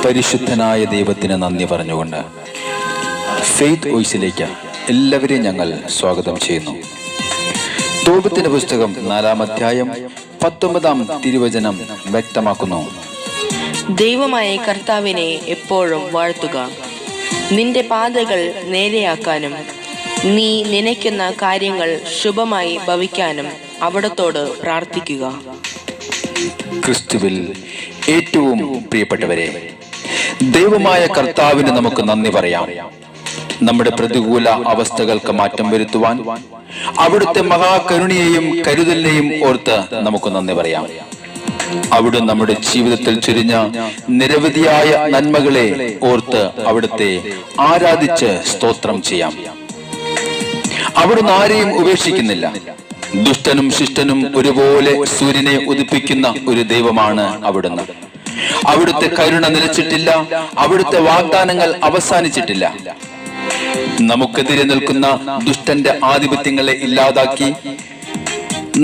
പരിശുദ്ധനായ ദൈവത്തിന് നന്ദി പറഞ്ഞുകൊണ്ട് ഫെയ്ത്ത് വോയിസിലേക്ക് എല്ലാവരെയും ഞങ്ങൾ സ്വാഗതം ചെയ്യുന്നു. തോബിത്തിന്റെ പുസ്തകം 4-ാം അധ്യായം 19-ാം തിരുവചനം വ്യക്തമാക്കുന്നു: ദൈവമായ കർത്താവിനെ എപ്പോഴും വാഴ്ത്തുക, നിന്റെ പാതകൾ നേരെയാക്കാനും നീ നനയ്ക്കുന്ന കാര്യങ്ങൾ ശുഭമായി ഭവിക്കാനും അവിടത്തോട് പ്രാർത്ഥിക്കുക. ക്രിസ്തുവിൽ ഏറ്റവും പ്രിയപ്പെട്ടവരെ, ദൈവമായ കർത്താവിന് നമുക്ക് നന്ദി പറയാം. നമ്മുടെ പ്രതികൂല അവസ്ഥകൾക്ക് മാറ്റം വരുത്തുവാൻ അവിടുത്തെ മഹാകരുണയെയും കരുതലിനെയും ഓർത്ത് നമുക്ക് നന്ദി പറയാം. അവിടെ നമ്മുടെ ജീവിതത്തിൽ ചുരിഞ്ഞ നിരവധിയായ നന്മകളെ ഓർത്ത് അവിടുത്തെ ആരാധിച്ച് സ്തോത്രം ചെയ്യാം. അവിടുന്ന് ആരെയും ഉപേക്ഷിക്കുന്നില്ല. ദുഷ്ടനും ശിഷ്ടനും ഒരുപോലെ സൂര്യനെ ഉദിപ്പിക്കുന്ന ഒരു ദൈവമാണ് അവിടുന്ന്. അവിടുത്തെ കരുണ നിലച്ചിട്ടില്ല, അവിടുത്തെ വാഗ്ദാനങ്ങൾ അവസാനിച്ചിട്ടില്ല. നമുക്കെതിരെ നിൽക്കുന്ന ദുഷ്ടന്റെ ആധിപത്യങ്ങളെ ഇല്ലാതാക്കി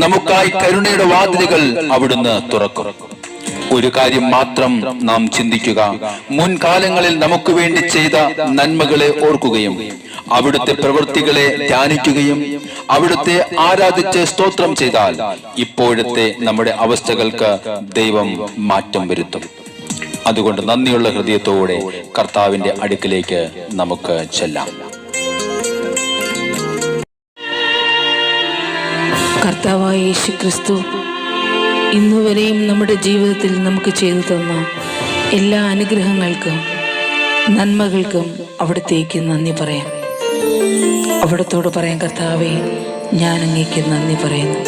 നമുക്കായി കരുണയുടെ വാതിലുകൾ അവിടുന്ന് തുറക്കും. ഒരു കാര്യം മാത്രം നാം ചിന്തിക്കുക: മുൻകാലങ്ങളിൽ നമുക്ക് വേണ്ടി ചെയ്ത നന്മകളെ ഓർക്കുകയും അവിടുത്തെ പ്രവൃത്തികളെ ധ്യാനിക്കുകയും അവിടുത്തെ ആരാധിച്ച് സ്തോത്രം ചെയ്താൽ ഇപ്പോഴത്തെ നമ്മുടെ അവസ്ഥകൾക്ക് ദൈവം മാറ്റം വരുത്തും. അതുകൊണ്ട് നന്ദിയുള്ള ഹൃദയത്തോടെ കർത്താവിന്റെ അടുക്കിലേക്ക് നമുക്ക് ചെല്ലാം. കർത്താവായ യേശു ക്രിസ്തു ഇന്നുവരെയും നമ്മുടെ ജീവിതത്തിൽ നമുക്ക് ചെയ്തു തന്ന എല്ലാ അനുഗ്രഹങ്ങൾക്കും നന്മകൾക്കും അവിടത്തേക്ക് നന്ദി പറയാം. അവിടത്തോട് പറയാം: കർത്താവേ, ഞാൻ അങ്ങേക്ക് നന്ദി പറയുന്നു.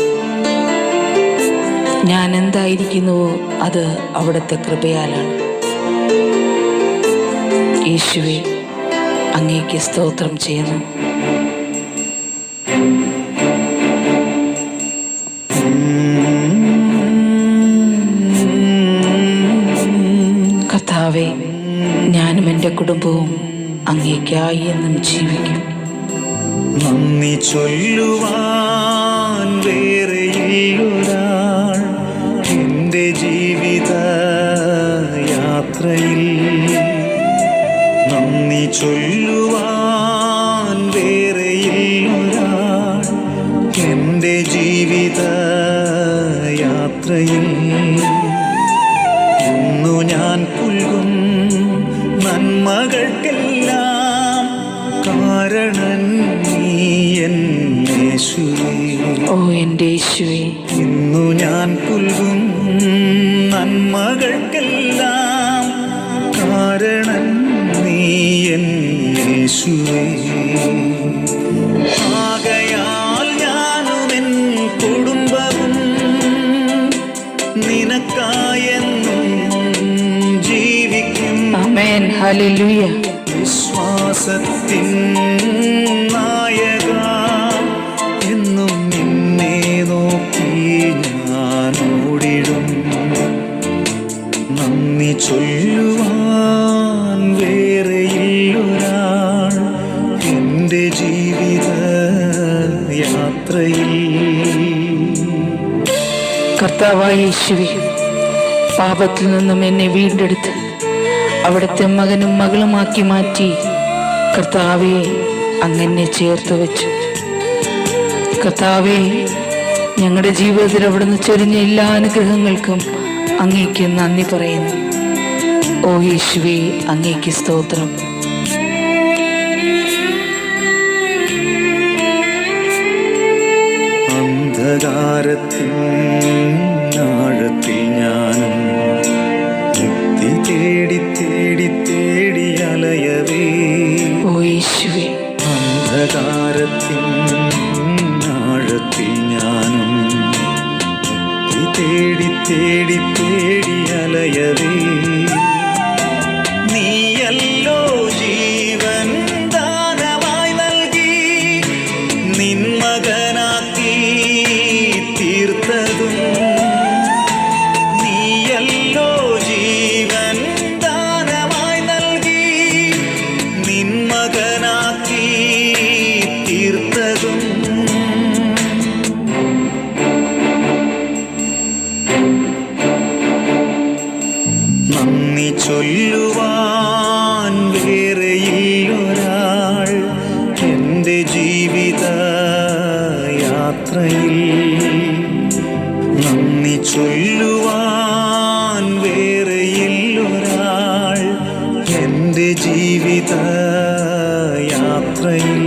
ഞാൻ എന്തായിരിക്കുന്നുവോ അത് അവിടുത്തെ കൃപയാലാണ്. യേശുവേ, അങ്ങേക്ക് സ്തോത്രം ചെയ്യുന്നു. കർത്താവേ, ഞാനും എൻ്റെ കുടുംബവും അങ്ങേക്കായി എന്നും ജീവിക്കും. നന്ദി ചൊല്ലുവാൻ വേറെയൊരാൾ എൻ്റെ ജീവിത യാത്രയിൽ, നന്ദി ചൊല്ലുവാൻ വേറെയൊരാൾ എൻ്റെ ജീവിത യാത്രയിൽ. ഇന്നു ഞാൻ പുൽകും നന്മകൾക്കെല്ലാം കാരണം നീ എൻ യേശുവേ. ഓ എൻ്റെ യേശുവേ, ഇന്നു ഞാൻ പുൽകും നന്മകൾക്കെല്ലാം കാരണം നീ എൻ യേശുവേ. ആകയാൽ ഞാനും എൻ കുടുംബവും നിനക്കായെന്നും ജീവിക്കും. ആമേൻ, ഹല്ലേലൂയ. വിശ്വാസത്തിൻ നായക, എന്നും നിന്നെ നോക്കി ഞാൻ ഓടിടും. നന്ദി ചൊല്ലുവാൻ വേറെയൊരാൾ എൻ്റെ ജീവിത യാത്രയിൽ. കർത്താവായ യേശുവേ, പാപത്തിൽ നിന്നും എന്നെ വീണ്ടെടുത്ത് അവിടുത്തെ മകനും മകളുമാക്കി മാറ്റി. കർത്താവേ, അങ്ങനെ ചേർത്ത് വെച്ചു. കർത്താവേ, ഞങ്ങളുടെ ജീവിതത്തിൽ അവിടുന്ന് ചൊരിഞ്ഞ എല്ലാ അനുഗ്രഹങ്ങൾക്കും അങ്ങേക്ക് നന്ദി പറയുന്നു. ഓ യേശുവേ, അങ്ങേക്ക് സ്തോത്രം. അന്ധകാരത്തിൻ ആഴത്തിൽ ഞാനും മുക്തി തേടി തേടി തേടി അലയവേ. ഓ യേശുവേ, അന്ധകാരത്തിൻ ആഴത്തിൽ ഞാനും മുക്തി തേടി തേടി തേടി അലയവേ. നീയല്ലോ ജീവൻ ദാനമായി നൽകി നിൻ മകനാക്കി തീർത്തതും. നീയല്ലോ ജീവൻ ദാനമായി നൽകി നിൻ മകനാക്കി തീർത്തതും. നന്ദി യാത്രയിൽ.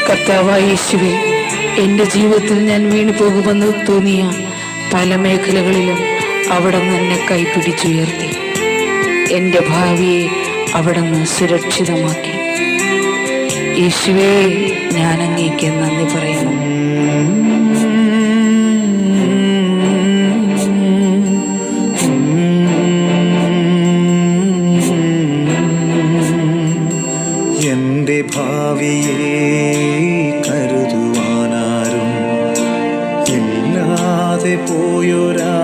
കർത്താവായ യേശുവേ, എൻ്റെ ജീവിതത്തിൽ ഞാൻ വീണു പോകുമെന്ന് തോന്നിയ പല മേഖലകളിലും അവിടുന്ന് എന്നെ കൈപിടിച്ചുയർത്തി. എൻ്റെ ഭാവിയെ അവിടുന്ന് സുരക്ഷിതമാക്കി. യേശുവേ, ഞാൻ അങ്ങേക്ക് നന്ദി പറയുന്നു. എൻ്റെ ഭാവിയെ കരുതുവാനാരും ഇല്ലാതെ പോയൊരാ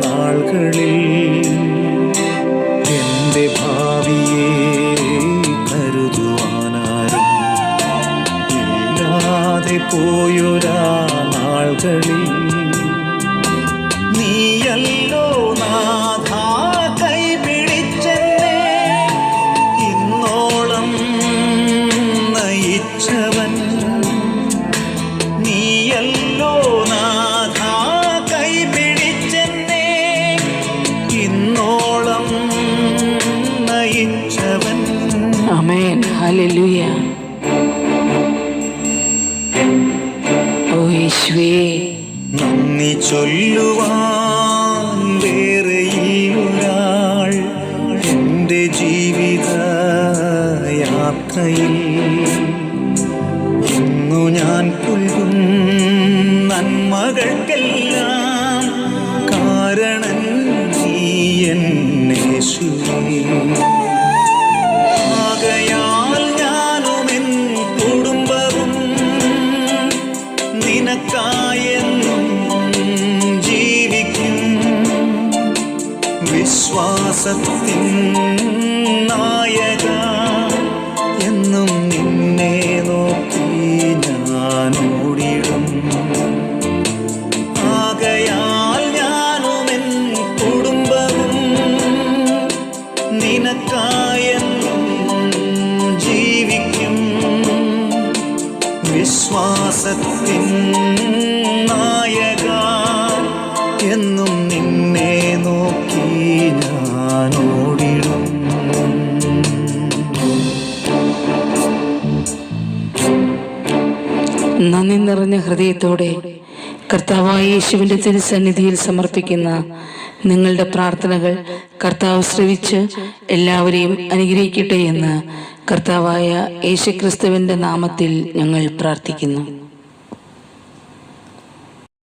നാളുകളിൽ, എൻ്റെ ഭാവിയെ കരുതുവാനാരും ഇല്ലാതെ പോയൊരാ നാളുകളിൽ, നീയല്ലോ നാഥാ കൈപിടിച്ചെന്നെ ഇന്നോളം നയിച്ചവൻ. നീയല്ലോ നാഥാ കൈപിടിച്ചെന്നെ ഇന്നോളം നയിച്ചവൻ. ആമേൻ. ഹല്ലേലൂയ. ഓ യേശുവേ, നന്ദി ചൊല്ലുവാൻ വേറെയൊരാൾ എൻ്റെ ജീവിത യാത്രയിൽ. ഇന്നു ഞാൻ പുൽകും നന്മകൾക്കെല്ലാം കാരണം നീ എൻ യേശുവേ. ആകയാൽ ഞാനും എൻ കുടുംബവും നിനക്കായെന്നും ജീവിക്കും. വിശ്വാസത്തിൻ നായക, എന്നും നിന്നെ നോക്കി ഞാൻ ഓടിടും. ആകയാൽ ഞാനും എൻ കുടുംബവും നിനക്കായെന്നും ജീവിക്കും. വിശ്വാസത്തിൻ നായക, എന്നും നിന്നെ നോക്കി ഞാൻ ഓടിടും. നന്ദി നിറഞ്ഞ ഹൃദയത്തോടെ കർത്താവായ യേശുവിൻ്റെ തിരുസന്നിധിയിൽ സമർപ്പിക്കുന്ന നിങ്ങളുടെ പ്രാർത്ഥനകൾ കർത്താവ് ശ്രവിച്ച് എല്ലാവരെയും അനുഗ്രഹിക്കട്ടെ എന്ന് കർത്താവായ യേശുക്രിസ്തുവിൻ്റെ നാമത്തിൽ ഞങ്ങൾ പ്രാർത്ഥിക്കുന്നു.